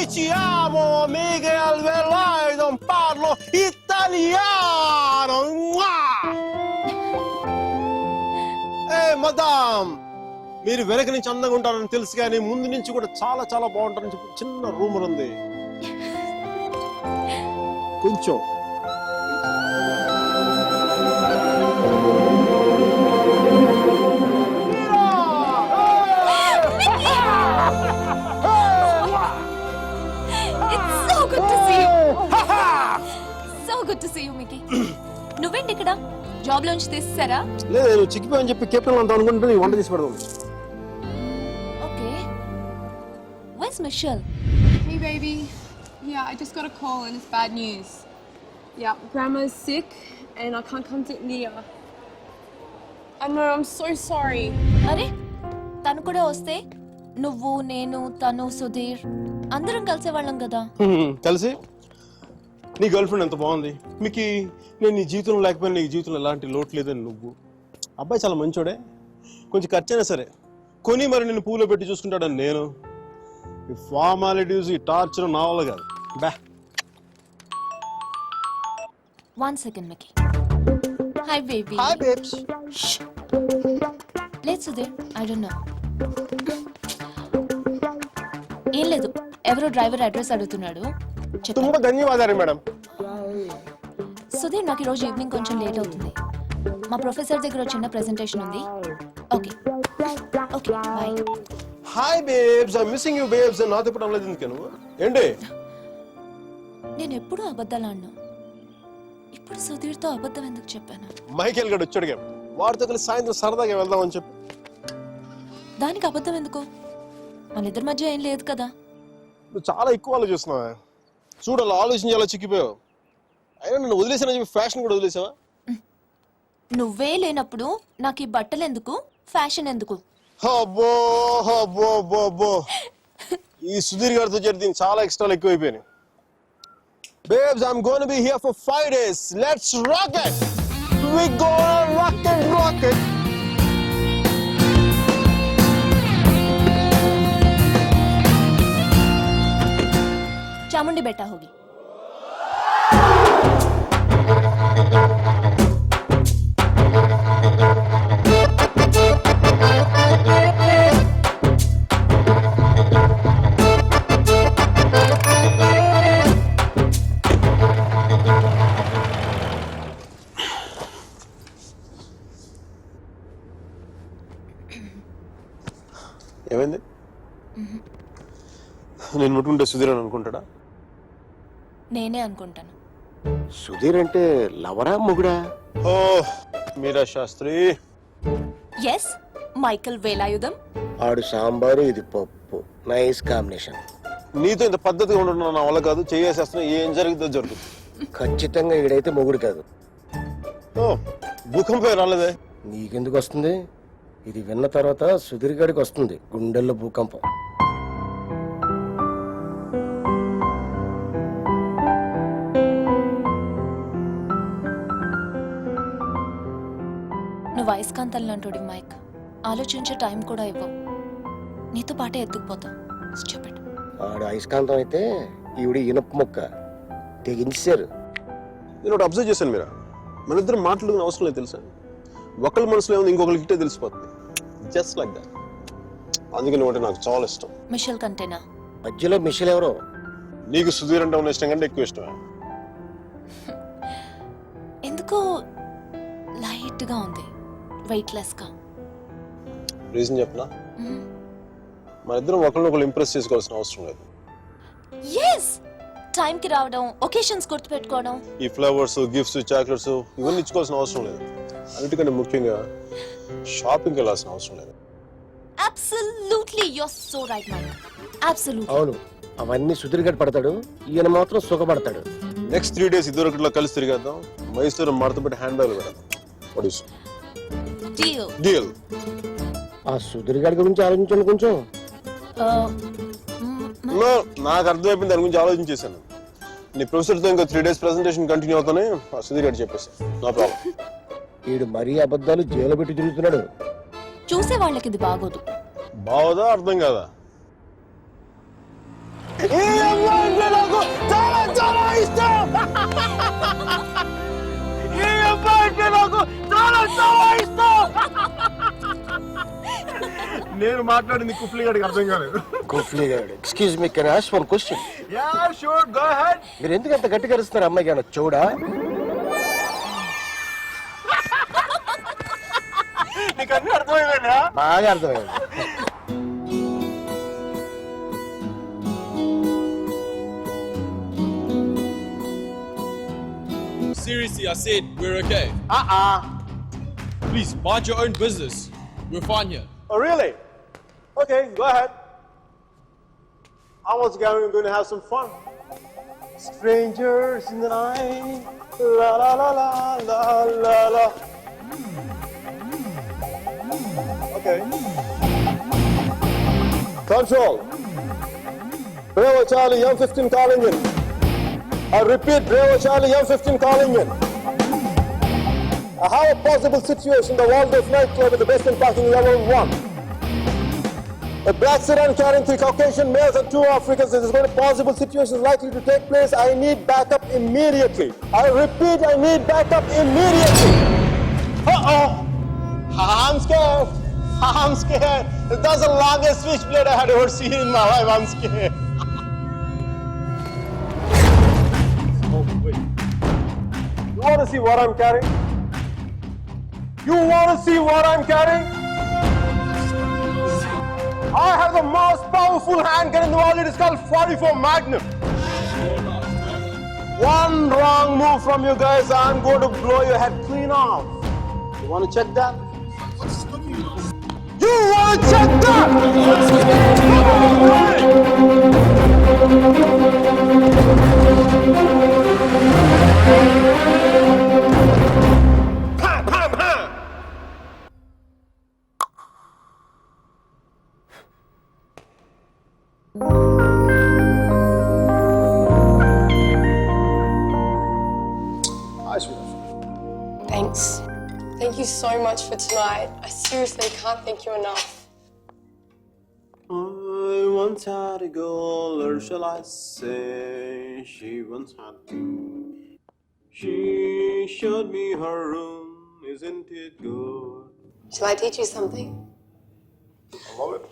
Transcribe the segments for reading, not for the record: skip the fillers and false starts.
ci amo, Miguel Veloy, non parlo italiano. మదాం మీరు వెనక నుంచి అందంగా ఉంటారని తెలుసు కానీ ముందు నుంచి కూడా చాలా చాలా బాగుంటారని చెప్పి చిన్న రూమర్ ఉంది కొంచెం నువ్వేంటి ఇక్కడ జాబ్ లోంచి తీసేసారా? లేదు నేను చిక్కిపోయని చెప్పి కెప్టెన్ అంత అనుకుంటే నీ వంట తీసి పెడదాం. Okay where's Michelle? Hey baby. Yeah, I just got a call and it's bad news. Yeah, grandma's sick and I can't come to India. I know, I'm so sorry. అరే తను కూడా వస్తే నువ్వు నేను తను సుధీర్ అందరం కలిసే వాళ్ళం కదా. కలిసి నీ గర్ల్ ఫ్రెండ్ ఎంత బాగుంది మీకు నేను నీ జీవితంలో లేకపోయినా నీ జీవితంలో ఎలాంటి లోటు లేదని నువ్వు అబ్బాయి చాలా మంచోడే కొంచెం ఖర్చైనా సరే కొని మరి నేను పూలో పెట్టి చూసుకుంటాడని నేను ఈ ఫార్మాలిటీస్ ఈ టార్చర్ నా వల్ల కాదు బా 1 second Mickey. Hi baby. Hi babes. Let's Sudhir, I don't know. ఏం లేదు ఎవరో డ్రైవర్ అడ్రస్ అడుగుతున్నాడు. తుంబ ధన్యవాదాలు మేడం. సుధీర్ నాకు ఈరోజు ఈవినింగ్ కొంచెం లేట్ అవుతుంది. మా ప్రొఫెసర్ దగ్గర చిన్న ప్రెజెంటేషన్ ఉంది. Okay okay bye. Hi babes I missing you babes నాతో ఇప్పుడు అనలేదు ఎందుకను ఏంటి నేను ఎప్పుడూ అబద్ధాలు ఆడను. ఇప్పుడు సుధీర్తో అబద్ధం ఎందుకు చెప్పాను? మైకేల్ గడు వచ్చాడుగా వాడితో కలిసి సాయంత్రం సరదాగా వెళ్దాం అని చెప్పి దానికి అబద్ధం ఎందుకు? మన ఇద్దరి మధ్య ఏం లేదు కదా. నువ్వు చాలా ఎక్కువ ఆలోచిస్తున్నావా చూడు అలా ఆలోచించి అలా చిక్కిపోయావు. అయినా నన్ను వదిలేసానని చెప్పి ఫ్యాషన్ కూడా వదిలేసావా? నువ్వే లేనప్పుడు నాకు ఈ బట్టలు ఎందుకు ఫ్యాషన్ ఎందుకు? అబ్బో అబ్బో అబ్బో అబ్బో ఈ సుధీర్ గారితో చేరి దీనికి చాలా ఎక్స్ట్రాలు ఎక్కువైపోయినాయి. Babes, I'm going to be here for 5 days. Let's rock it. We gonna rock it, rock it. Chamundi बेटा होगी. ఏమైంది? నేను ముట్టుకుంటే సుధీర్ అని అనుకుంటాడా? నేనే అనుకుంటాను. సుధీర్ అంటే లవరా మొగుడా? ఓ మీరా శాస్త్రి. Yes Michael Velayudham. ఆడు సాంబారు ఇది పప్పు నైస్ కాంబినేషన్. నీతో ఇంత పద్ధతిగా ఉండడం నా వల్ల కాదు. చేసేస్తున్నా ఏం జరుగుతుందో జరుగుతుంది. ఖచ్చితంగా ఈడైతే మొగుడు కాదు. ఓ భూకంపం రాలేదే? నీకెందుకు వస్తుంది? ఇది విన్న తర్వాత సుధీర్ గడికి వస్తుంది గుండెల్లో భూకంపం. నువ్వు అయస్కాంతం లాంటి మైక్ ఆలోచించే టైం కూడా ఇవ్వవు. నీతో పాటే ఎత్తుకుపోతా. స్టూపిడ్. ఆడు అయస్కాంతం అయితే ఈవిడ ఇనుప మొక్క తెగించారు. నేను ఒకటి అబ్జర్వ్ చేశాను మీరా మన ఇద్దరు మాట్లాడుకునే అవసరం లేదు తెలుసా. ఒకళ్ళ మనసులో ఏముంది ఇంకొకరికి ఇట్టే తెలిసిపోతుంది. Just like that. అందుకే నువ్వు అంటే నాకు చాలా ఇష్టం. మిషల్ కంటేనా? మధ్యలో మిషల్ ఎవరో? నీకు సుధీర్ అంటే ఉన్న ఇష్టం కంటే ఎక్కువ ఇష్టమే. ఎందుకో లైట్ గా ఉంది, వెయిట్ లెస్ గా. రీజన్ చెప్పనా? మన ఇద్దరం ఒకరినొకరు ఇంప్రెస్ చేసుకోవాల్సిన అవసరం లేదు. yes టైం కి రావడం, ఒకేషన్స్ గుర్తుపెట్టుకోవడం, ఈ ఫ్లవర్స్ గిఫ్ట్స్ చాక్లెట్స్ ఇవన్నీ ఇచ్చుకోవాల్సిన అవసరం లేదు. అన్నిటికంటే ముఖ్యంగా షాపింగ్కి వెళ్ళాల్సిన అవసరం లేదు. absolutely you're so right man. absolutely. అవును అవన్నీ సుధీర్ గడి పడతాడు, ఈయన మాత్రం సుఖపడతాడు. నెక్స్ట్ 3 days ఇద్దరు ఒకటిలో కలిసి తిరిగేద్దాం. మైసూరు మడత పెట్టి హ్యాండ్ బ్యాగ్ పెడదాం. What is deal? ఆ సుధీర్ గడి గురించి ఆలోచించండి కొంచెం. నాకు అర్థమైపోయింది, దాని గురించి ఆలోచించేసాను. నీ ప్రొఫెసర్తో ఇంకా 3 days ప్రెజెంటేషన్ కంటిన్యూ అవుతానే సుధీర్ గారు చెప్పేసి నో ప్రాబ్లం. వీడు మరీ అబద్ధాలు జైలు పెట్టి తిరుగుతున్నాడు. చూసే వాళ్ళకి ఇది బాగోదు. బావదా అర్థం కాదా? అంటే నాకు చాలా చాలా ఇష్టం. నేను మాట్లాడింది కుఫ్లీ గారికి అర్థం కాలేదు. కుఫ్లీ గారు, excuse me, can I ask one question? Yeah sure, go ahead. మీరు ఎందుకు అంత గట్టిగా అరుస్తున్నారు? అమ్మాయికి ఏమన్నా చూడా? నీకు అన్నీ అర్థమైందా? బాగా అర్థమైంది. Seriously, I said we're okay. Please mind your own business. We're fine here. Oh really? Okay, go ahead. I was going to have some fun. Strangers in the night, la la la la la la la. Okay. Control. Bravo Charlie, M15 calling in. I repeat, Bravo Charlie, M15 calling in. I have a possible situation, the Waldorf nightclub in the basement parking level 1. A black sedan carrying 3 Caucasian males and 2 Africans. This is going to possible situation is likely to take place. I need backup immediately. I repeat, I need backup immediately. Uh-oh. I'm scared. I'm scared. That's the longest switchblade I had ever seen in my life. I'm scared. Oh, wait. You want to see what I'm carrying? You want to see what I'm carrying? I have the most powerful handgun in the world. It is called 44 Magnum. One wrong move from you guys, I'm going to blow your head clean off. You want to check that? You want to check that? Pam, pam, pam. Hi, sweetheart. Thanks. Thank you so much for tonight. I seriously can't thank you enough. I once had a girl, or shall I say, she once had me. She showed me her room, isn't it good? Shall I teach you something? I love it.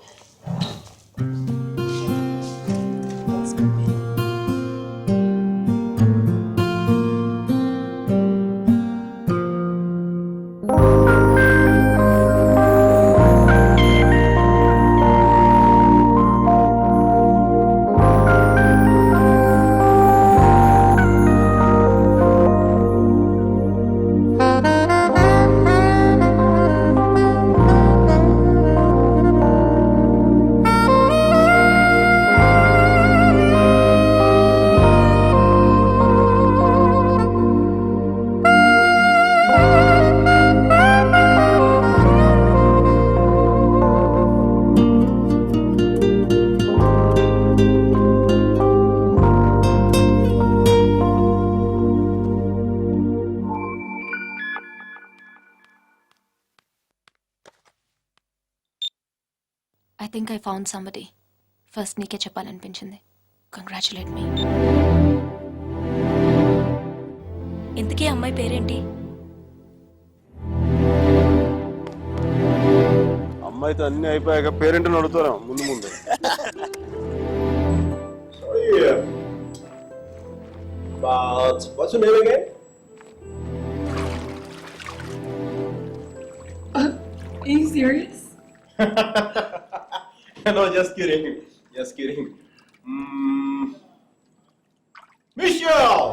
Thanks, baby. I think I found somebody. First నీకే చెప్పాలనిపించింది. Congratulate మీ. ఇంతకీ అమ్మాయి పేరేంటి? అమ్మాయితో అన్ని అయిపోయాక పేరెంట్ని అడుగుతారా ముందు ముందు. But what's your name again? Are you serious? No, just kidding. Just kidding. Michelle!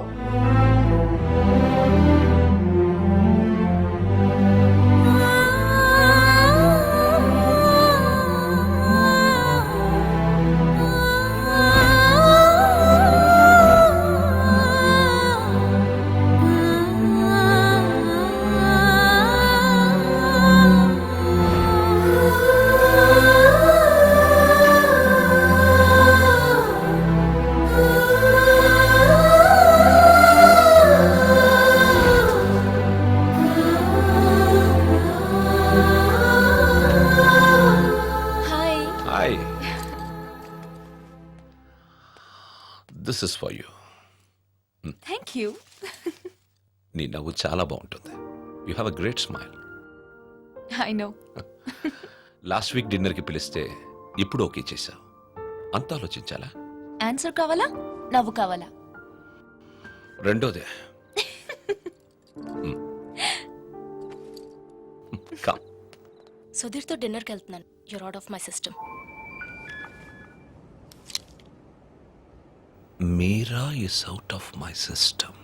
This is for you. Thank you. నీ నవ్వు చాలా బాగుంటుంది. You have a great smile. I know. Last week డిన్నర్కి పిలిస్తే ఇప్పుడు ఓకే చేశావు. అంత ఆలోచించాలా? ఆన్సర్ కావాలా, నవ్వు కావాలా? రెండోదే. కమ్. సుధీర్తో డిన్నర్కి వెళ్తున్నాను. You're out of my system. Meera is out of my system.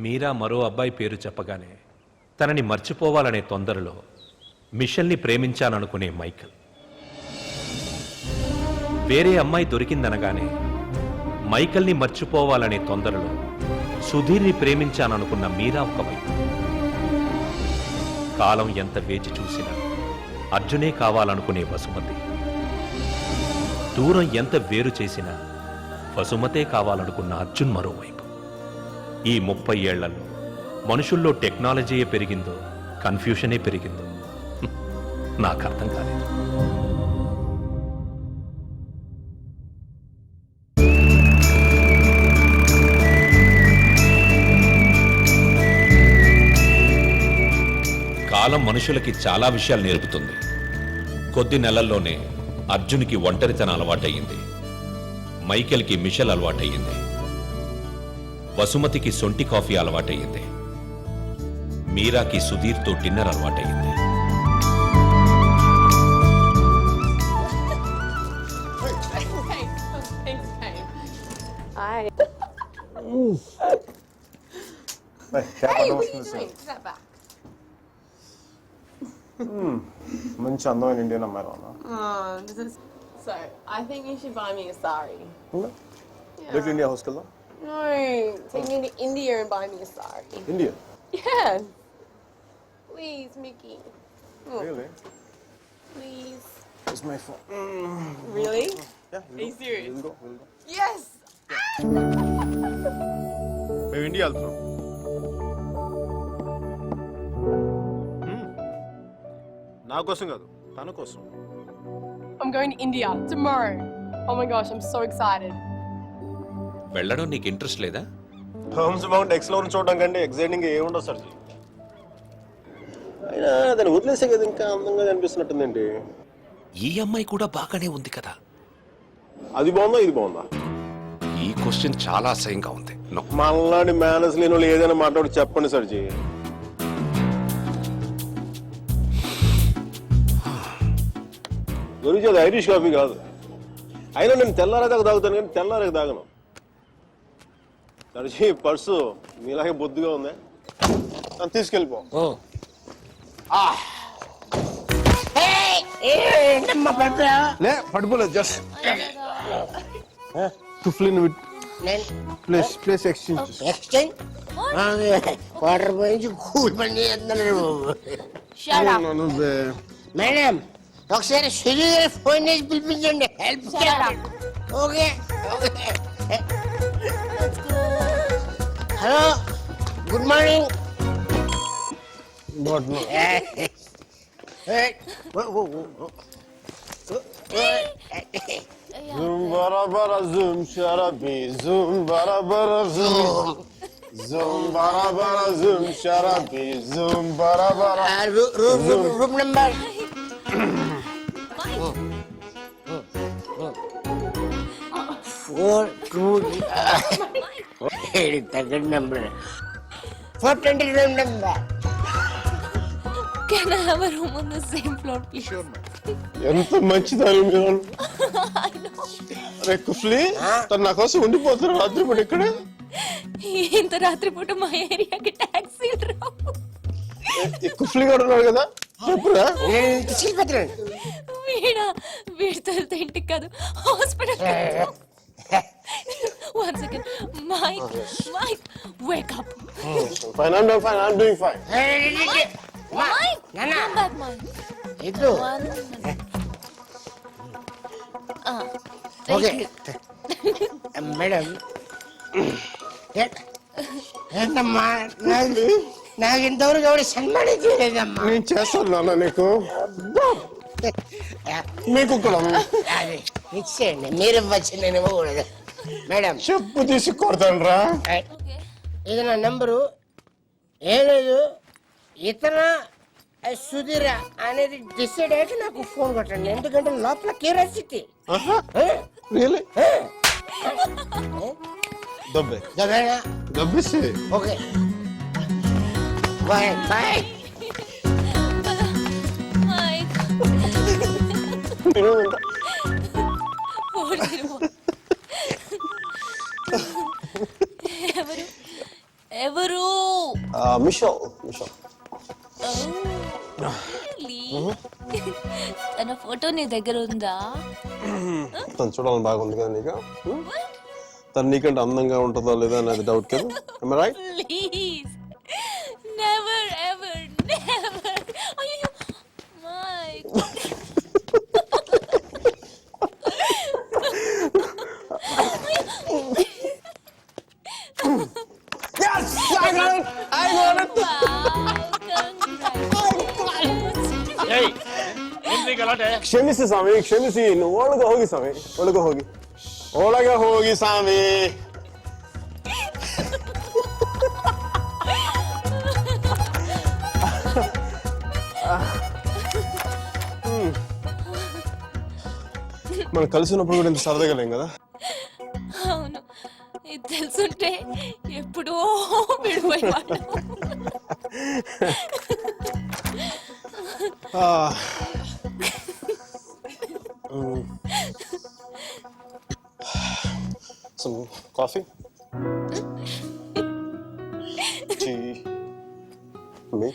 Meera మరో అబ్బాయి పేరు చెప్పగానే తనని మర్చిపోవాలనే తొందరలో మిషల్ని ప్రేమించాననుకునే మైకల్. వేరే అమ్మాయి దొరికిందనగానే మైకల్ని మర్చిపోవాలనే తొందరలో సుధీర్ని ప్రేమించాననుకున్న మీరా ఒకవైపు. కాలం ఎంత వేచి చూసినా అర్జునే కావాలనుకునే వసుమతి. దూరం ఎంత వేరు చేసినా వసుమతే కావాలనుకున్న అర్జున్ మరోవైపు. ఈ 30 ఏళ్లలో మనుషుల్లో టెక్నాలజీయే పెరిగిందో కన్ఫ్యూషనే పెరిగిందో నాకు అర్థం కాలేదు. కాలం మనుషులకి చాలా విషయాలు నేర్పుతుంది. కొద్ది నెలల్లోనే అర్జున్కి ఒంటరితనం అలవాటయ్యింది, మైకేల్కి మిషల్ అలవాటయ్యింది, వసుమతికి సొంటి కాఫీ అలవాటయ్యింది, మీరాకి సుధీర్తో డిన్నర్ అలవాటయ్యింది. Hi. Hey, what are you doing? Put that back. మంచి అందమైన ఇండియన్ అమ్మాయి. Oh, this is... So, I think you should buy me a sari. Little India హౌస్కి వెళ్దాం. No, take me to India and buy me a sari. India. Yeah. Please, Mickey. Really? Please. It's my phone. Really? Yeah. Are you serious? We'll go. Yes! మేము India వెళ్తున్నాం. నా కోసం కాదు, తన కోసం. I'm going to India tomorrow. Oh my gosh, I'm so excited. వెళ్ళడం నీకు interest లేదా? హోమ్స్ మౌంట్ ఎక్స్ప్లోర్ చూడడం కంటే ఎక్సైటింగ్ ఏముండదు సార్. అయినా దాన్ని వదిలేసే కదా ఇంకా అందంగా కనిపిస్తున్నట్టుందండి. ఈ అమ్మాయి కూడా బాగానే ఉంది కదా. అది బాగుందా ఇది బాగుందా? ఈ క్వశ్చన్ చాలా అసహ్యంగా ఉంది. No. మనలాంటి మేనర్స్ లేని వాళ్ళు ఏదైనా మాట్లాడి చెప్పండి సర్జీ. గురించి అది ఐరిష్ కాఫీ కాదు. అయినా నేను తెల్లారేదాకా తాగుతాను కానీ తెల్లారేకి తాగను. సర్జీ పర్సు మీలాగే బొద్దుగా ఉంది, నన్ను తీసుకెళ్ళిపో. లే పడిపోలేదు, జస్ట్ ప్లేస్ ఎక్స్చేంజ్. వాటర్ పోయించి కూల్ పని చేస్తున్నాడు. మేడం ఒకసారి సుధీర్ ఫోన్ చేసి పిలిపించండి, help. Okay. Hello, good morning. Zoom bara bara zoom sharabi zoom bara bara zoom zoom bara bara zoom sharabi zoom bara bara room number తగ్గ number 420 room number. Can I have a room on the same floor, please? Sure, ma'am. ఎంత మంచిదాని మీరు. అరే కుఫ్లీ, తను నా కోసం ఉండిపోతారు రాత్రి పూట ఇక్కడే. ఇంత రాత్రిపూట మా ఏరియాకి టాక్సీలు రావు. కుఫ్లీ కూడా ఉన్నాడు కదా, చెప్పురా. వీడితో వెళ్తే ఇంటికి కాదు hospital. One second. Mike, wake up. Fine, I'm doing fine. Mike, come back, Mike. ఇటు. One minute. ఓకే మేడం, ఏంటమ్మా నాకు ఇంతవరకు ఎవరు సన్మానం చేయలేదమ్మా. నేను చేస్తాను నాన్న నీకు. మీకు కూడా అది ఇచ్చేయండి, మీరు ఇవ్వచ్చు, నేను ఇవ్వకూడదు. మేడం చెప్పు తీసి కొడతాను రా. ఇది నా నెంబరు. ఏం లేదు, ఇతర సుధీర అనేది డిసైడ్ అయ్యాక నాకు ఫోన్ కొట్టండి, ఎందుకంటే లోపల క్యూరియాసిటీ. రియలీ దబ్బే దబ్బేసి. Okay bye bye. ఎవరు ఎవరు మిషల్ మిషల్. తన ఫోటో నీ దగ్గర ఉందా? తను చూడాలని బాగుంది కదా నీకు. తను నీకంటే అందంగా ఉంటుందో లేదా అనేది డౌట్ కదా. Am I right? Please never ever never. అయ్యో mic. Yes, I got it. I got it. ಕ್ಷಮಿಸಿ ಸ್ವಾಮಿ, ಕ್ಷಮಿಸಿ. నువ్వు ಒಳಗೆ ಹೋಗಿ ಸ್ವಾಮಿ, ಒಳಗೆ ಹೋಗಿ, ಒಳಗೆ ಹೋಗಿ ಸ್ವಾಮಿ. మనం కలిసి ఉన్నప్పుడు కూడా ఇంత సరదాగా లేం కదా. అవును, ఇది తెలుసుంటే ఎప్పుడో విడిపోయేవాడు. Some coffee? Tea? Me?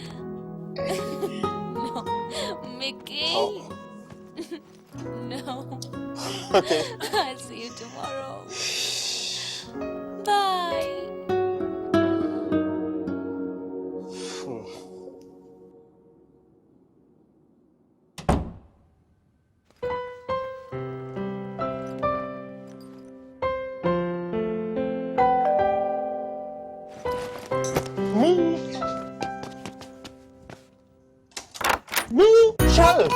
No, Mickey. Oh. No. Okay. I'll see you tomorrow. Bye. Michelle!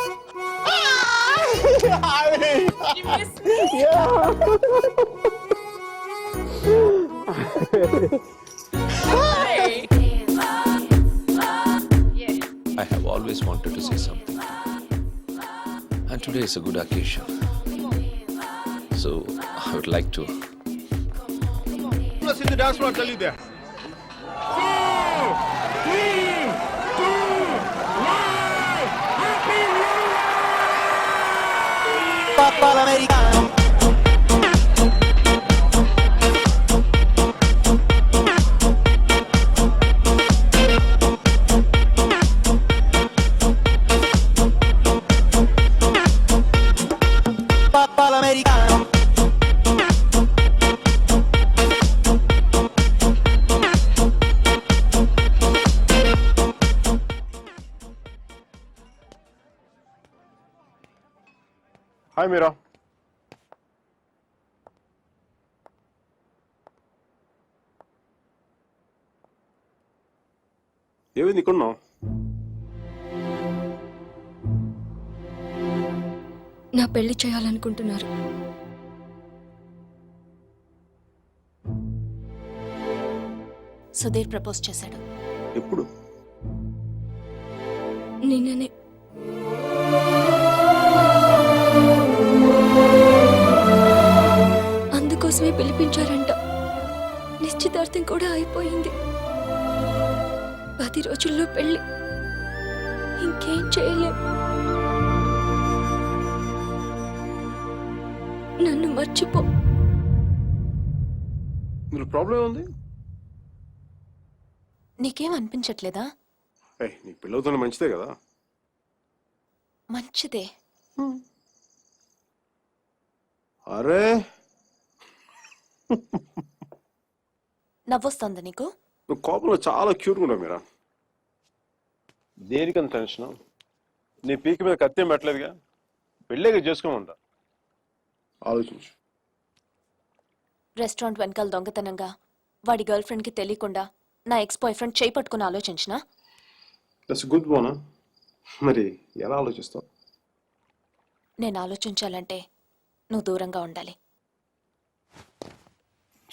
You missed me? I have always wanted to say something. And today is a good occasion. So I would like to. Let's hit the dance floor, I'll tell you there. Hi, Mira. ఏమైంది ఇక్కడ ఉన్నావు? నా పెళ్లి చేయాలనుకుంటున్నారు. Sudheer propose చేశాడు. ఎప్పుడు? నిన్ననే. అందుకోసమే పిలిపించారంట. నిశ్చితార్థం కూడా అయిపోయింది. 10 రోజుల్లో పెళ్లి. ఇంకేం చేయలేం. నన్ను మర్చిపో. ఇందులో ప్రాబ్లం ఏముంది? నీకేం అనిపించట్లేదా? నీ పిల్లలతో మంచిదే కదా. మంచిదే. అరే నవ్వొస్తుందా నీకు? నువ్వు కోపంలో చాలా క్యూట్గా ఉన్నావు మీరా. దేనికంత టెన్షన్? నీ పీక మీద కత్తి పెట్టలేదుగా. పెళ్ళేగా చేసుకోమంటా. ఆలోచించు. రెస్టారెంట్ వెనకాల దొంగతనంగా వాడి గర్ల్ ఫ్రెండ్కి తెలియకుండా నా ఎక్స్ బాయ్ ఫ్రెండ్ చేయి పట్టుకుని ఆలోచించినా? That's good Mona. మరి ఎలా ఆలోచిస్తావు? నేను ఆలోచించాలంటే నువ్వు దూరంగా ఉండాలి.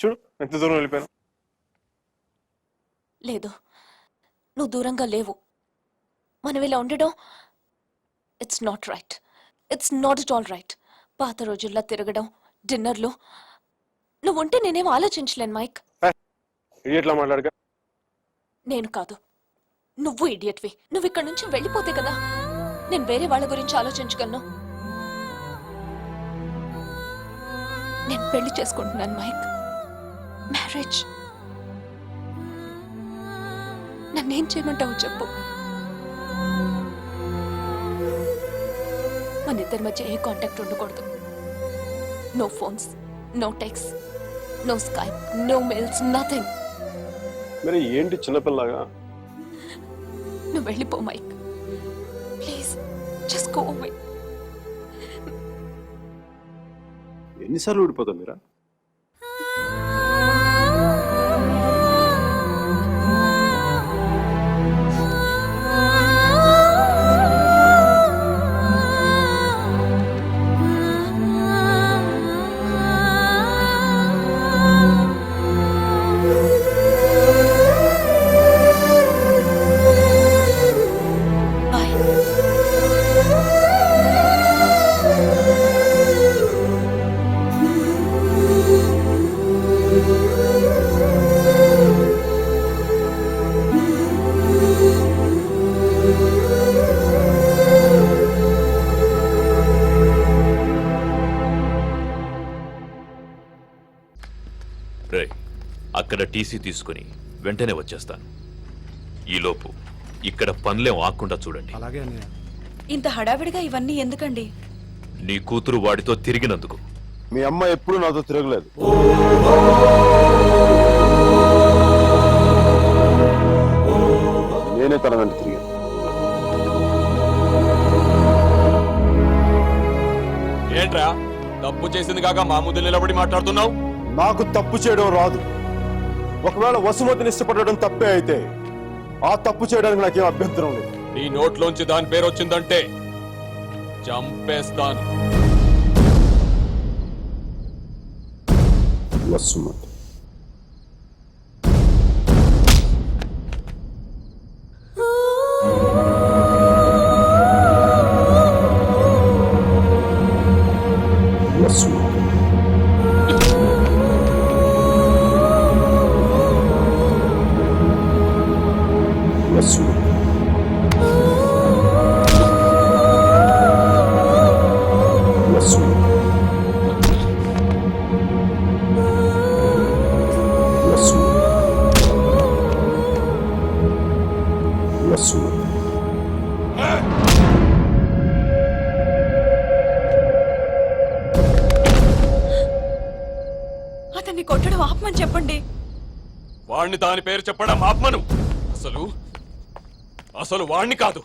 చూడు ఎంత దూరం వెళ్ళిపోయాను. లేదు, నువ్వు దూరంగా లేవు. మనం ఇలా ఉండడం it's not right. It's not it all right. పాత రోజుల్లో తిరగడం, డిన్నర్లు, నువ్వు ఉంటే నేనేం ఆలోచించలేను మైక్. ఇట్లా మాట్లాడక. నేను కాదు, నువ్వు ఇడియట్వి. నువ్వు ఇక్కడ నుంచి వెళ్ళిపోతే కదా నేను వేరే వాళ్ళ గురించి ఆలోచించగలను. నేను పెళ్లి చేసుకుంటున్నాను మైక్. మ్యారేజ్. నన్నేం చేయమంటావు చెప్పు. మన ఇద్దరి మధ్య ఏ కాంటాక్ట్ ఉండకూడదు. No phones, no text, no Skype, no mails, nothing. మరి ఏంటి చిన్నపిల్లగా? నువ్వు వెళ్ళిపో Mike. Please just go away. ఎన్నిసార్లు ఊడిపోతావు మీరా? బాయ్. రే, అక్కడ టీసీ తీసుకుని వెంటనే వచ్చేస్తాను. ఈలోపు ఇక్కడ పనులేం ఆకుండా చూడండి. ఇంత హడావిడిగా ఇవన్నీ ఎందుకండి? నీ కూతురు వాడితో తిరిగినందుకు. మీ అమ్మ ఎప్పుడు నాతో తిరగలేదు. నేనే తన వెంట తిరిగాను. ఏంట్రా తప్పు చేసింది కాక మా ముందు నిలబడి మాట్లాడుతున్నావు? నాకు తప్పు చేయడం రాదు. ఒకవేళ వసుమతిని ఇష్టపడడం తప్పే అయితే ఆ తప్పు చేయడానికి నాకేం అభ్యంతరం లేదు. నీ నోట్లోంచి దాని పేరు వచ్చిందంటే చంపేస్తాను. వసుమతి వసుమతి వసుమతి అతన్ని కొట్టడం ఆపమని చెప్పండి. వాణ్ణి దాని పేరు చెప్పడం ఆత్మను. అసలు వాణ్ణి కాదు,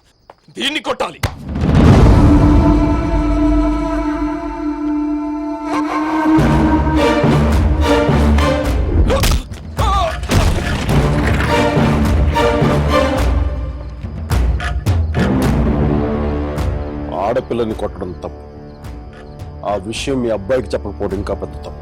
దీన్ని కొట్టాలి. ఆడపిల్లని కొట్టడం తప్పు. ఆ విషయం మీ అబ్బాయికి చెప్పకపోవడం ఇంకా పెద్ద తప్పు.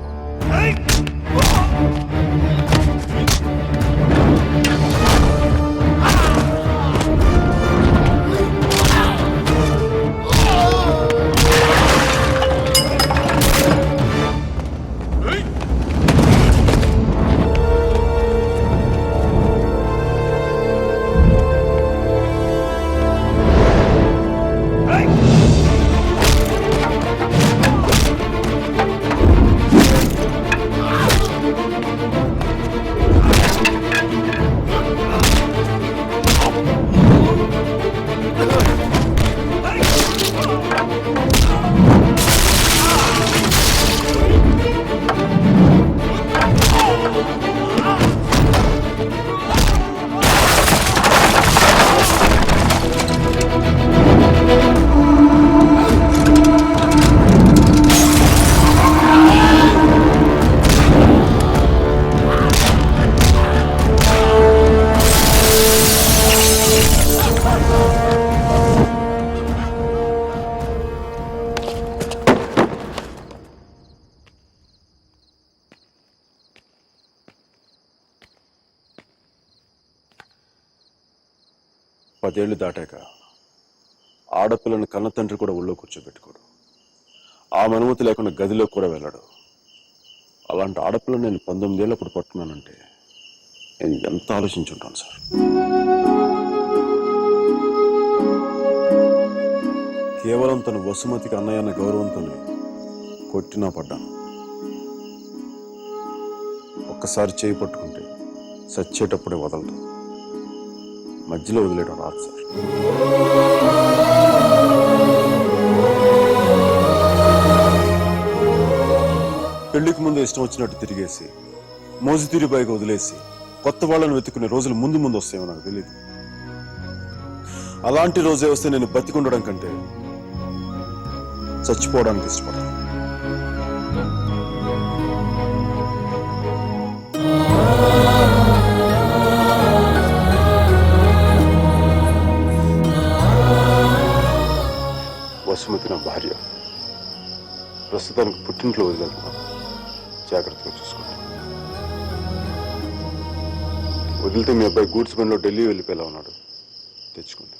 10 ఏళ్ళు దాటాక ఆడపిల్లని కన్న తండ్రి కూడా ఒళ్ళో కూర్చోబెట్టుకోడు. ఆమె అనుమతి లేకుండా గదిలో కూడా వెళ్ళాడు. అలాంటి ఆడపిల్లని నేను 19 ఏళ్ళప్పుడు పట్టుకున్నానంటే నేను ఎంత ఆలోచించుంటాను సార్. కేవలం తన వసుమతికి అన్నయ్య అన్న గౌరవంతోనే కొట్టినా పడ్డాను. ఒక్కసారి చేయి పట్టుకుంటే చచ్చేటప్పుడే వదలదు, మధ్యలో వదిలేయడం రాదు సార్. పెళ్లికి ముందు ఇష్టం వచ్చినట్టు తిరిగేసి మోజుతీరి పైగా వదిలేసి కొత్త వాళ్ళని వెతుకునే రోజులు ముందు ముందు వస్తాయో నాకు తెలియదు. అలాంటి రోజే వస్తే నేను బతికుండడం కంటే చచ్చిపోవడానికి ఇష్టపడతాను. వసుమతి నా భార్య. ప్రస్తుతానికి పుట్టింట్లో వదిలేస్తున్నాను. జాగ్రత్తగా చూసుకోండి. వదిలితే మీ అబ్బాయి గూడ్స్ బండ్లో ఢిల్లీ వెళ్ళిపోయేలా ఉన్నాడు. తెచ్చుకోండి.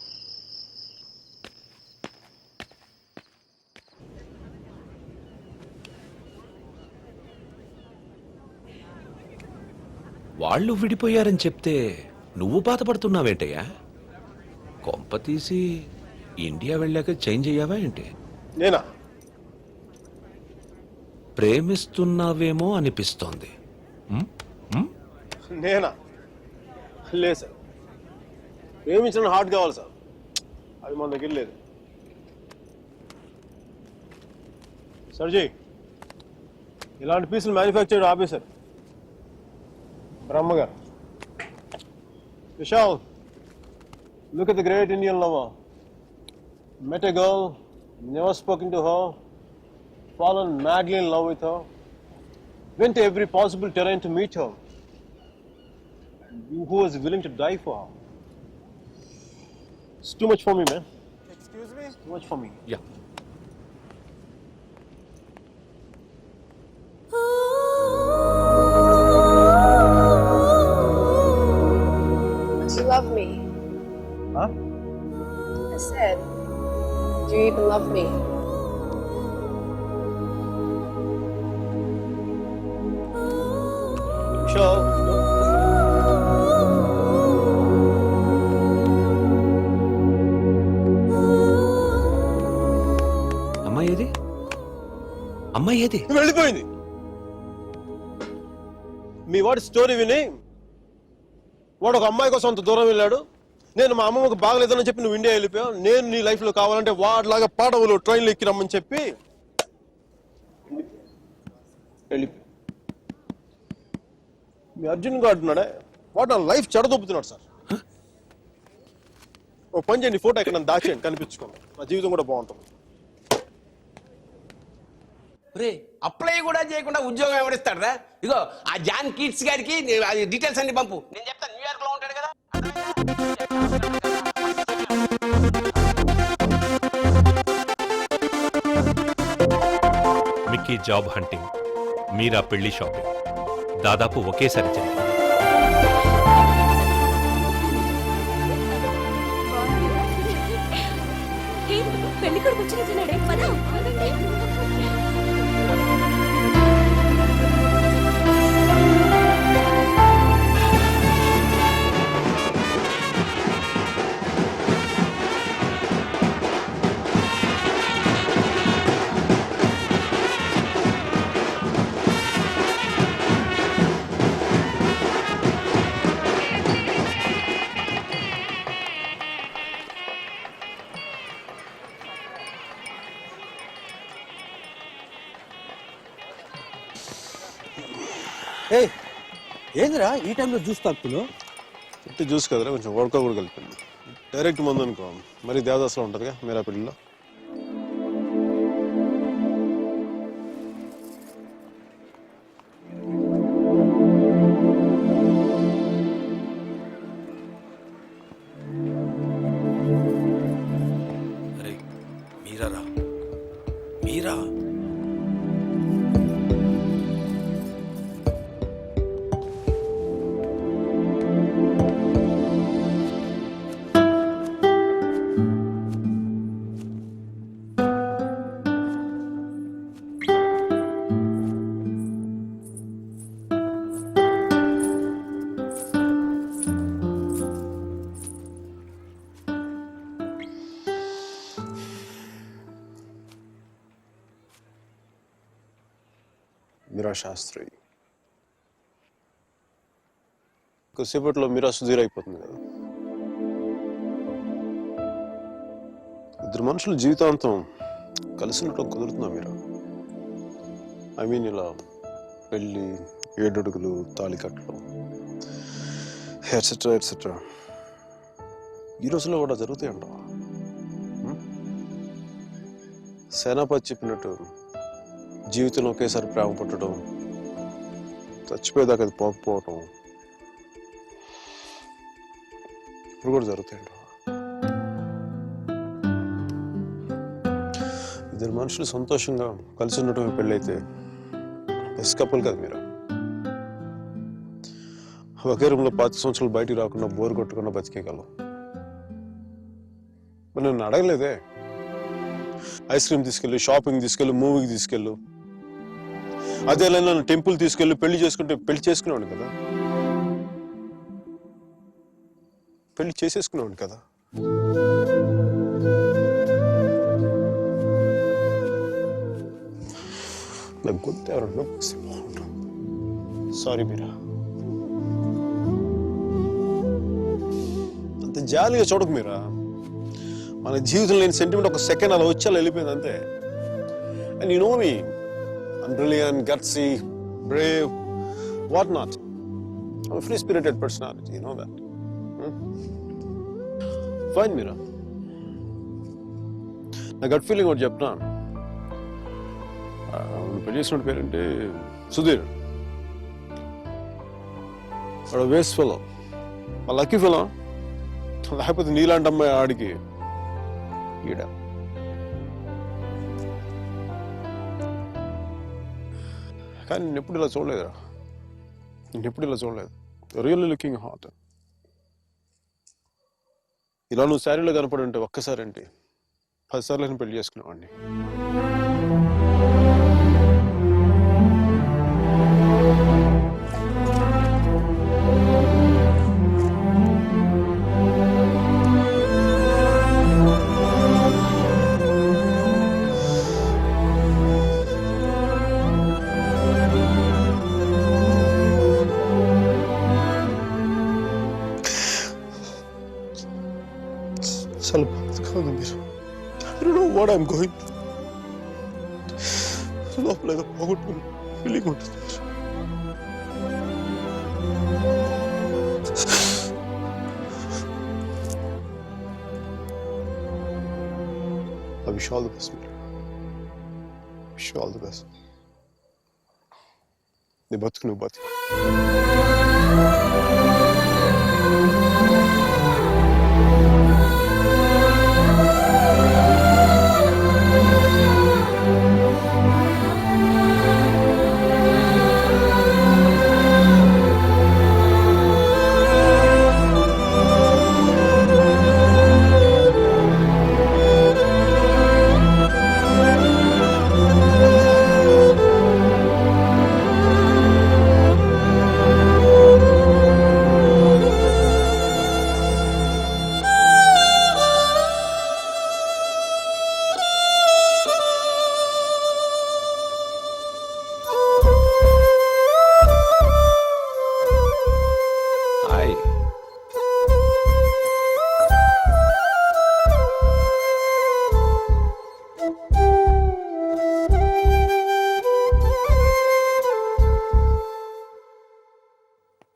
వాళ్ళు విడిపోయారని చెప్తే నువ్వు బాధపడుతున్నావేంటయ్యా? కొంప తీసి ఇండియా వెళ్ళాక చేంజ్ అయ్యావా ఏంటి? నేనా? ప్రేమిస్తున్నావేమో అనిపిస్తోంది. నేనా? లేదు సార్. ప్రేమించిన హార్ట్ కావాలి సార్. అది మన దగ్గర లేదు. సర్జీ, ఇలాంటి పీసులు మ్యానుఫ్యాక్చర్ ఆపేశారు. బ్రహ్మగారు. Vishal, look at the great Indian lover. Met a girl, never spoken to her, fallen madly in love with her, went to every possible terrain to meet her, who was willing to die for her. It's too much for me, man. Excuse me? It's too much for me. Yeah. Do you love me? Huh? I said, do you even love me? Vishal. అమ్మాయి ఏది? అమ్మాయి ఏది? వెళ్ళిపోయింది. మీ వాడి story విని వాడు ఒక అమ్మాయి కోసం అంత దూరం వెళ్ళాడు. నేను మా అమ్మమ్మకు బాగలేదని చెప్పి నువ్వు ఇండియా వెళ్ళిపోయావు. నేను నీ లైఫ్ లో కావాలంటే వాడిలాగా పాడవులు ట్రైన్లు ఎక్కి రమ్మని చెప్పి వెళ్ళిపోయావు. మీ అర్జున్ గారు అంటున్నాడే, వాడు నా లైఫ్ చెడదొబ్బుతున్నాడు సార్. ఓ పని చేయండి, ఫోటో ఎక్కడ నన్ను దాచేయండి, కనిపించుకోండి. నా జీవితం కూడా బాగుంటుంది. అప్లై కూడా చేయకుండా ఉద్యోగం ఎవరిస్తాడరా? ఇగో ఆ జాన్ కిడ్స్ గారికి అది డీటెయిల్స్ అన్ని పంపు, నేను చెప్తాను. న్యూయార్క్ లో ఉంటాడు కదా. మిక్కీ జాబ్ హంటింగ్, మీరా పెళ్లి షాపింగ్ దాదాపు ఒకేసారి జరిగింది. పెళ్లి కొడుకు వచ్చినట్లున్నాడే, పద. ఏందిరా ఈ టైంలో జ్యూస్ తాగుతున్నావు? ఇంటి జ్యూస్ కదరా, కొంచెం వడక కూడా కలిపింది. డైరెక్ట్ మందు అనుకో, మరి దేవదాసులో ఉంటుందిగా మీరా పెళ్లిలో. అరే మీరా, మీరా మీరా శాస్త్రి. కొద్దిసేపట్లో మీరా సుధీర్ అయిపోతుంది కదా. ఇద్దరు మనుషులు జీవితాంతం కలిసి ఉండటం కుదురుతుందా మీరా? ఐ మీన్ ఇలా పెళ్ళి, 7 అడుగులు, తాళి కట్టడం, ఎట్సెట్రా ఎట్సెట్రా. ఈ రోజుల్లో కూడా జరుగుతాయంటావా? సేనాపతి చెప్పినట్టు జీవితంలో ఒకేసారి ప్రేమ పుట్టడం, చచ్చిపోయేదాకా అది పోకపోవటం ఇప్పుడు కూడా జరుగుతాయంటావా? ఇద్దరు మనుషులు సంతోషంగా కలిసి ఉండటం పెళ్ళైతే బెస్ట్ కపుల్ కదా మీరు. ఒకే రూమ్లో 5 సంవత్సరాలు బయటికి రాకుండా బోర్ కొట్టకుండా బతికేయగలం. మరి నన్ను అడగలేదే, ఐస్ క్రీమ్ తీసుకెళ్ళు, షాపింగ్ తీసుకెళ్ళు, మూవీకి తీసుకెళ్ళు. అదే నన్ను టెంపుల్ తీసుకెళ్ళి పెళ్లి చేసుకునేవాడు కదా. పెళ్లి చేసేసుకునేవాడు కదా. నాకు గుర్తు ఎవరన్నా సారీ మీరా. అంత జాలిగా చూడకు మీరా. మన జీవితంలో లేని సెంటిమెంట్ ఒక సెకండ్ అలా వచ్చి అలా వెళ్ళిపోయింది అంతే. And you know me, I'm brilliant, gutsy, brave, what not. I'm a free-spirited personality, you know that. Fine, Meera. నా గట్ ఫీలింగ్ ఒకటి చెప్తున్నా. పెళ్లి చేసిన పేరేంటి? సుధీర్. వాడు వేస్ట్ ఫెలో, లక్కీ ఫెలో. లేకపోతే నీలాంటి అమ్మాయి ఆడికి ఈడ. కానీ నేను ఎప్పుడు ఇలా చూడలేదురా. నేను ఎప్పుడు ఇలా చూడలేదు. Really looking hot. ఇలా నువ్వు శారీలో కనపడి ఉంటే ఒక్కసారి ఏంటి 10 సార్లు నేను పెళ్లి చేసుకునేవాడిని. చాలా బాధగా ఉంది మీరు. I don't know what I'm going through. లోపల ఏదో పోగొట్టుకుని ఫీలింగ్ ఉంటుంది. I wish you all the best, Meera. Wish you all the best. నీ బతుకు నువ్వు బతుకు.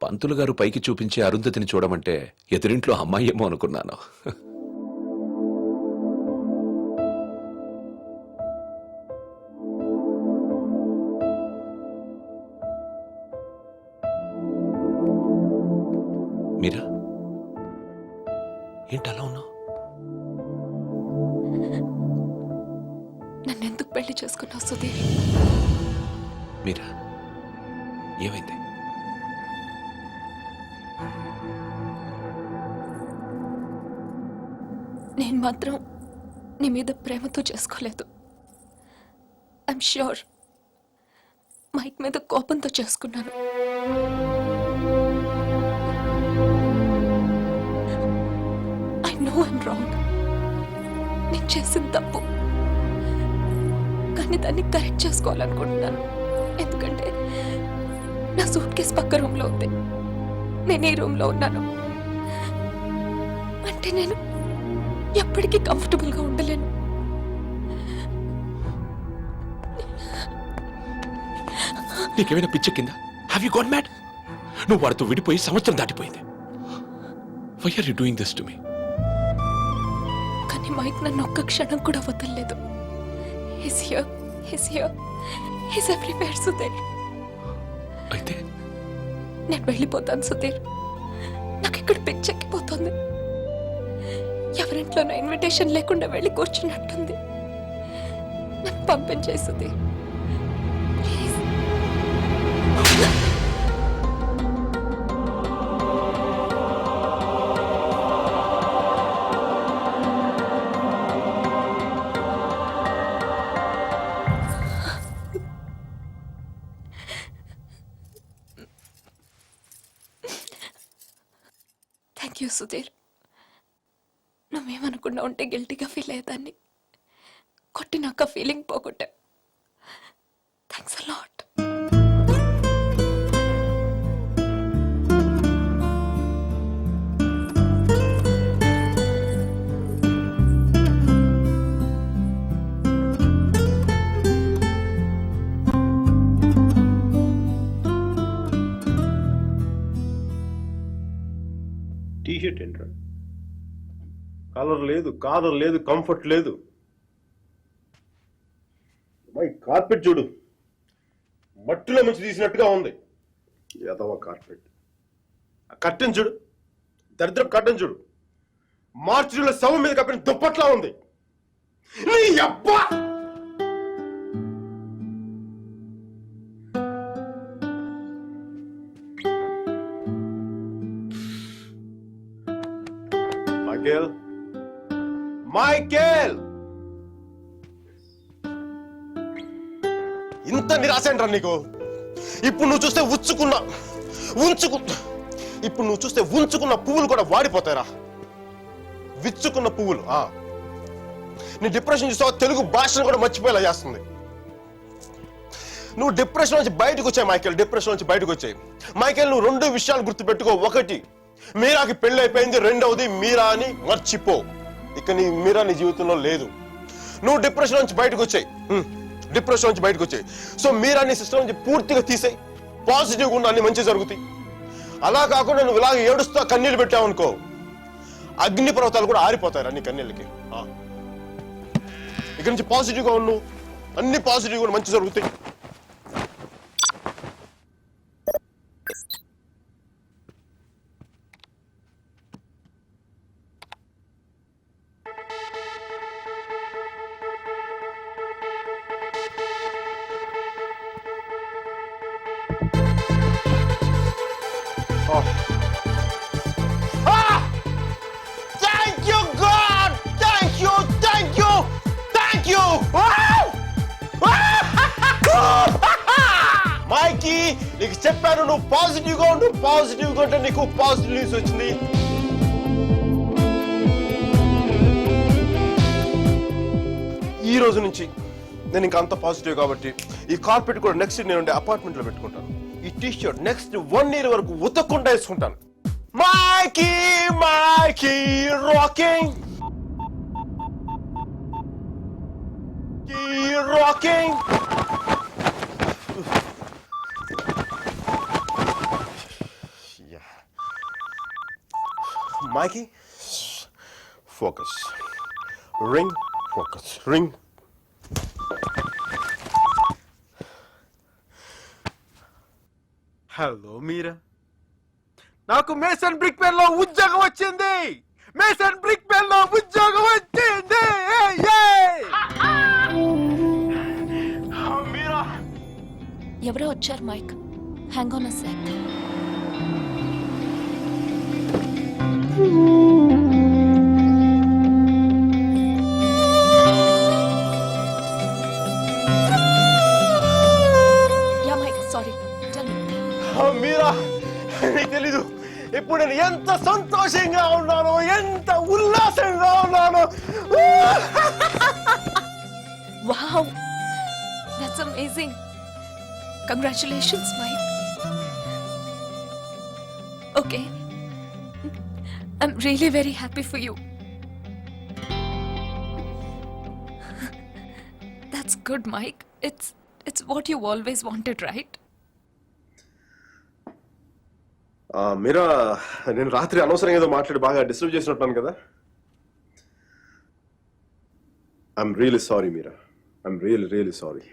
పంతులు గారు పైకి చూపించి అరుంధతిని చూడమంటే ఎదురింట్లో అమ్మాయి ఏమో అనుకున్నాను. మీరా ఏంటలా ఉన్నావు? నన్నెందుకు పెళ్లి చేసుకున్నావు సుధీర్? మీరా ఏమైంది? నేను మాత్రం నీ మీద ప్రేమతో చేసుకోలేదు. ఐఎమ్ ష్యూర్ మైక్ మీద కోపంతో చేసుకున్నాను. I know I'm wrong. నేను చేసిన తప్పు, కానీ దాన్ని కరెక్ట్ చేసుకోవాలనుకుంటున్నాను. ఎందుకంటే సూట్ కేస్ పక్క రూమ్లో ఉంది. నేను ఈ రూమ్లో ఉన్నాను అంటే నేను ఎప్పటికీ కంఫర్టబుల్గా ఉండలేను. నీకేమైనా పిచ్చ కింద? Have you got mad? నువ్వు వాడితో విడిపోయి సంవత్సరం దాటిపోయింది. Why are you doing this to me? కానీ మైక్ నన్ను ఒక్క క్షణం కూడా వదలలేదు. He's here, he's everywhere, Sudheer. అయితే నేను వెళ్ళిపోతాను సుధీర్. నాకు ఇక్కడ పిచ్చెక్కిపోతుంది. ఎవరింట్లోనో ఇన్విటేషన్ లేకుండా వెళ్ళి కూర్చున్నట్టుంది. నన్ను పంపించేయి Sudhir. Please. Thank you Sudhir. నువ్వేమనుకున్నా ఉంటే గిల్టీగా ఫీల్ అయ్యేదాన్ని. కొట్టినాక ఫీలింగ్ పోగొట్టా. Thanks a lot. టీషర్ట్ ఏంట్రా? కలర్ లేదు, కాలర్ లేదు, కంఫర్ట్ లేదు. మై కార్పెట్ చూడు, మట్టిలో నుంచి తీసినట్టుగా ఉంది. ఏదవ కార్పెట్. ఆ కట్టెన్ చూడు, దరిద్రపు కట్టెన్ చూడు, మార్చిలో శవం మీద కప్పిన దుప్పట్లా ఉంది. నీ అబ్బా! మైకేల్, ఇంత నిరాశ ఏంట్రా నీకు? ఇప్పుడు నువ్వు చూస్తే ఉంచుకున్న పువ్వులు కూడా వాడిపోతాయిరా. విచ్చుకున్న పువ్వులు. నీ డిప్రెషన్ చూస్తావా? తెలుగు భాషను కూడా మర్చిపోయేలా చేస్తుంది. నువ్వు డిప్రెషన్ నుంచి బయటకు వచ్చాయి మైకేల్. డిప్రెషన్ నుంచి బయటకు వచ్చాయి మైకేల్. నువ్వు 2 విషయాలు గుర్తుపెట్టుకో. 1, మీరాకి పెళ్లి అయిపోయింది. 2వది, మీరా అని మర్చిపో. ఇక మీరా నీ జీవితంలో లేదు. నువ్వు డిప్రెషన్ నుంచి బయటకు వచ్చాయి. సో మీరా నీ సిస్టమ్ నుంచి పూర్తిగా తీసేయి. పాజిటివ్గా ఉన్న అన్ని మంచి జరుగుతాయి. అలా కాకుండా నువ్వు ఇలాగ ఏడుస్తా కన్నీళ్ళు పెట్టావు అనుకో, అగ్ని పర్వతాలు కూడా ఆరిపోతాయి నీ కన్నీళ్ళకి. ఇక నుంచి పాజిటివ్గా ఉన్నావు, అన్ని పాజిటివ్గా మంచి జరుగుతాయి. Thank you, God! Thank you! మైకీ, నీకు చెప్పాను నువ్వు పాజిటివ్గా ఉండు. పాజిటివ్గా ఉంటే నీకు పాజిటివ్ న్యూస్ వచ్చింది. ఈ రోజు నుంచి నేను ఇంకా అంత పాజిటివ్ కాబట్టి ఈ కార్పెట్ కూడా నెక్స్ట్ నేను ఉండే అపార్ట్మెంట్ లో పెట్టుకుంటాను. ఈ టీ షర్ట్ నెక్స్ట్ 1 year వరకు ఉతక్కుండా వేసుకుంటాను. Mikey rocking, rocking. Mikey, focus. Ring, focus. Ring. Hello Meera, నాకు మేసన్ బ్రిక్ పెన్ లో ఉద్యోగం వచ్చింది. మీరా, ఎవరో వచ్చారు Mike. Hang on a sec. Meera, నీకు తెలీదు ఇప్పుడు నేను ఎంత సంతోషంగా ఉన్నానో, ఎంత ఉల్లాసంగా ఉన్నానో. Wow, that's amazing. Congratulations Mike. Okay I'm really very happy for you. That's good Mike. It's what you always wanted, right? Meera, నేను రాత్రి అనవసరంగా ఏదో మాట్లాడి బాగా డిస్టర్బ్ చేసినట్టున్నాను కదా. I'm really sorry Meera. I'm really sorry.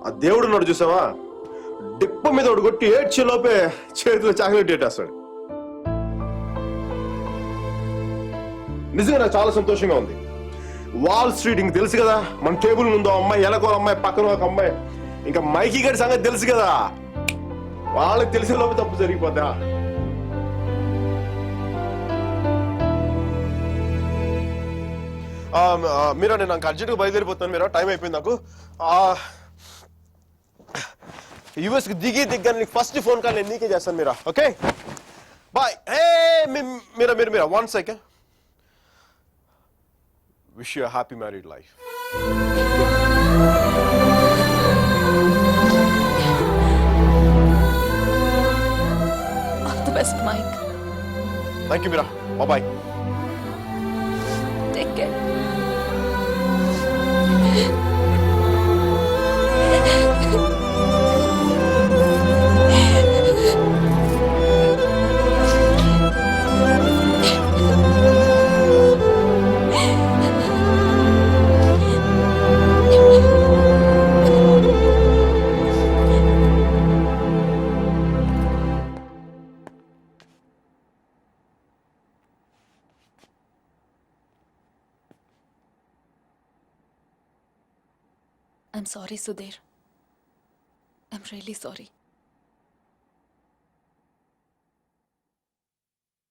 ఆ దేవుడు ఉన్నాడు చూసావా, డిప్ప మీద ఒకటి కొట్టి ఏడ్చే లోపే చేతిలో చాక్లెట్ పెట్టేస్తాడు. నిజంగా నాకు చాలా సంతోషంగా ఉంది. వాల్ స్ట్రీట్ ఇంక తెలుసు కదా, మన టేబుల్ ముందు అమ్మాయి, ఎలకో అమ్మాయి, పక్కన ఒక అమ్మాయి, ఇంకా మైకీ గారి సంగతి తెలుసు కదా. వాళ్ళకి తెలిసే లోపే తప్పు జరిగిపోతా. మీరా, నేను నాకు అర్జెంట్గా బయలుదేరిపోతాను. మీరా, టైం అయిపోయింది నాకు. యూఎస్కి దిగ్గా నీకు ఫస్ట్ ఫోన్ కాల్ నేను నీకే చేస్తాను Meera. Okay, bye. Hey Meera, 1 second. Wish you happy married life. All the best Mike. Thank you Meera. Bye. Take care. I'm sorry, Sudhir. I'm really sorry.